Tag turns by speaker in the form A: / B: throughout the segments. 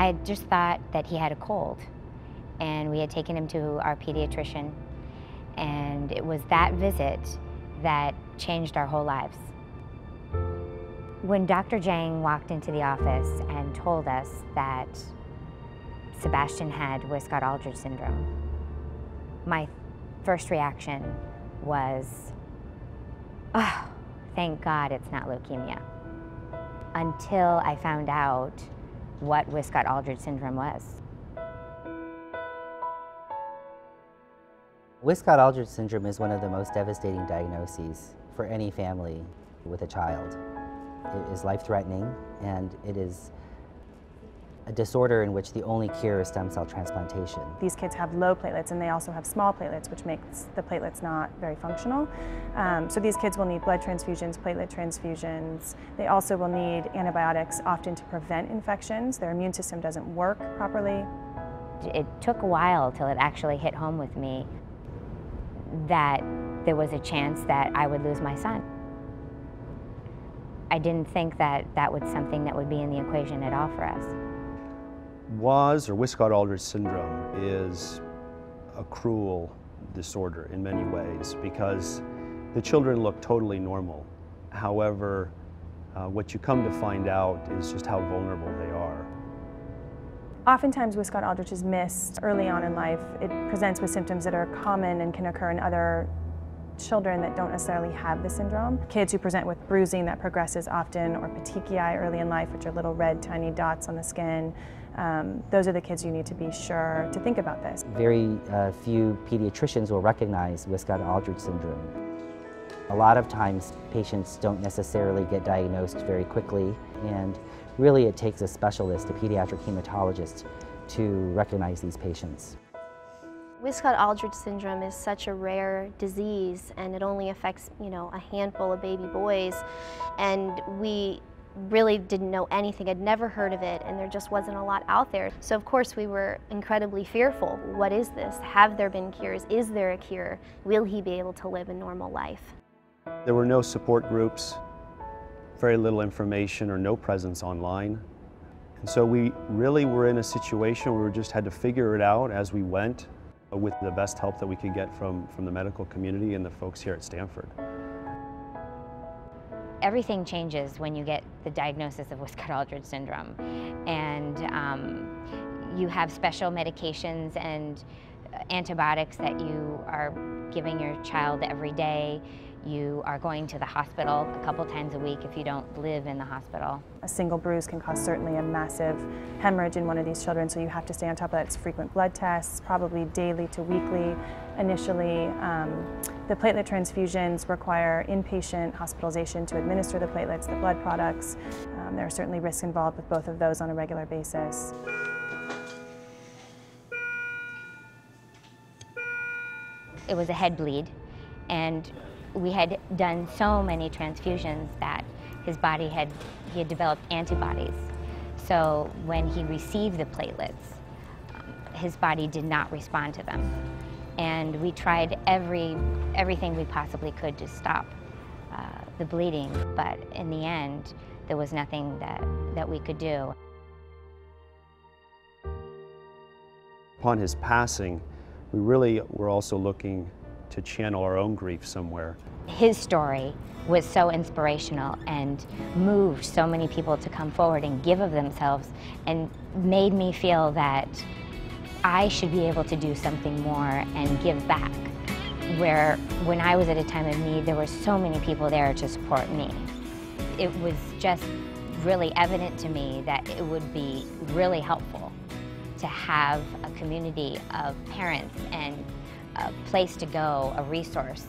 A: I had just thought that he had a cold, and we had taken him to our pediatrician, and it was that visit that changed our whole lives. When Dr. Jang walked into the office and told us that Sebastian had Wiskott Aldrich Syndrome, my first reaction was, oh, thank God it's not leukemia. Until I found out what Wiskott Aldrich Syndrome was.
B: Wiskott Aldrich Syndrome is one of the most devastating diagnoses for any family with a child. It is life-threatening, and it is a disorder in which the only cure is stem cell transplantation.
C: These kids have low platelets, and they also have small platelets, which makes the platelets not very functional. So these kids will need blood transfusions, platelet transfusions. They also will need antibiotics, often to prevent infections. Their immune system doesn't work properly.
A: It took a while till it actually hit home with me that there was a chance that I would lose my son. I didn't think that that was something that would be in the equation at all for us.
D: WAS, or Wiskott Aldrich Syndrome, is a cruel disorder in many ways because the children look totally normal. However, what you come to find out is just how vulnerable they are.
C: Oftentimes, Wiskott Aldrich is missed early on in life. It presents with symptoms that are common and can occur in other children that don't necessarily have the syndrome. Kids who present with bruising that progresses often, or petechiae early in life, which are little red tiny dots on the skin. Those are the kids you need to be sure to think about this.
B: Very few pediatricians will recognize Wiskott Aldrich Syndrome. A lot of times patients don't necessarily get diagnosed very quickly, and really it takes a specialist, a pediatric hematologist, to recognize these patients.
E: Wiskott Aldrich Syndrome is such a rare disease, and it only affects, a handful of baby boys, and we really didn't know anything, had never heard of it, and there just wasn't a lot out there. So of course we were incredibly fearful. What is this? Have there been cures? Is there a cure? Will he be able to live a normal life?
D: There were no support groups, very little information or no presence online. And so we really were in a situation where we just had to figure it out as we went with the best help that we could get from the medical community and the folks here at Stanford.
A: Everything changes when you get the diagnosis of Wiskott Aldrich Syndrome. And you have special medications and antibiotics that you are giving your child every day. You are going to the hospital a couple times a week if you don't live in the hospital.
C: A single bruise can cause certainly a massive hemorrhage in one of these children, so you have to stay on top of that. It's frequent blood tests, probably daily to weekly. Initially, the platelet transfusions require inpatient hospitalization to administer the platelets, the blood products. There are certainly risks involved with both of those on a regular basis.
A: It was a head bleed, and we had done so many transfusions that his body had developed antibodies. So when he received the platelets, his body did not respond to them. And we tried everything we possibly could to stop the bleeding, but in the end, there was nothing that we could do.
D: Upon his passing, we really were also looking to channel our own grief somewhere.
A: His story was so inspirational and moved so many people to come forward and give of themselves, and made me feel that I should be able to do something more and give back. Where when I was at a time of need, there were so many people there to support me. It was just really evident to me that it would be really helpful to have a community of parents and a place to go, a resource.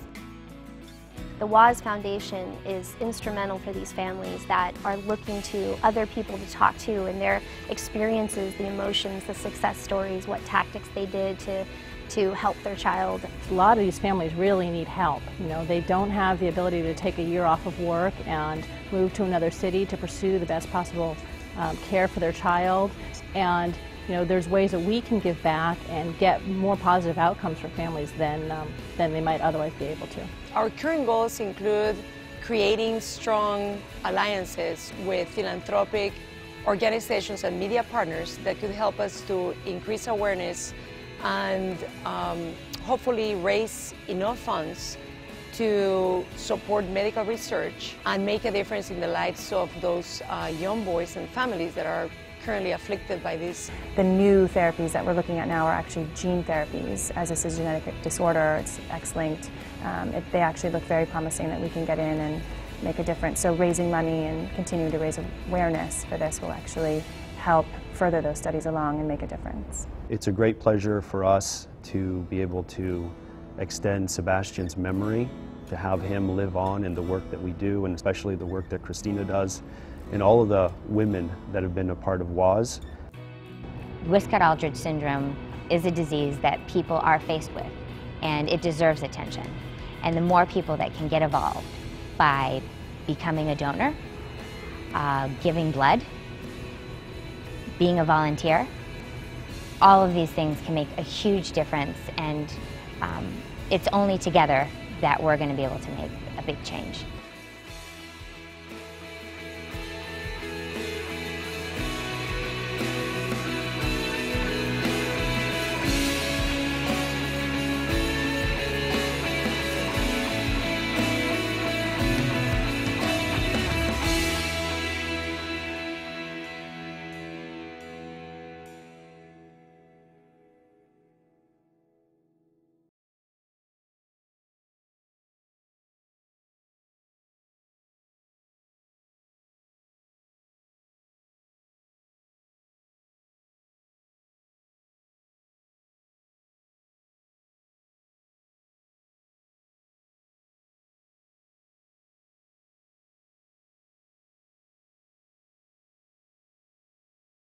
E: The WAS Foundation is instrumental for these families that are looking to other people to talk to, and their experiences, the emotions, the success stories, what tactics they did to help their child.
F: A lot of these families really need help. They don't have the ability to take a year off of work and move to another city to pursue the best possible care for their child. And there's ways that we can give back and get more positive outcomes for families than they might otherwise be able to.
G: Our current goals include creating strong alliances with philanthropic organizations and media partners that could help us to increase awareness and hopefully raise enough funds to support medical research and make a difference in the lives of those young boys and families that are currently afflicted by this.
C: The new therapies that we're looking at now are actually gene therapies. As this is a genetic disorder, it's X-linked. They actually look very promising that we can get in and make a difference. So raising money and continuing to raise awareness for this will actually help further those studies along and make a difference.
D: It's a great pleasure for us to be able to extend Sebastian's memory, to have him live on in the work that we do, and especially the work that Christina does, and all of the women that have been a part of WAS.
A: Wiskott Aldrich Syndrome is a disease that people are faced with, and it deserves attention. And the more people that can get involved by becoming a donor, giving blood, being a volunteer, all of these things can make a huge difference, and it's only together that we're going to be able to make a big change.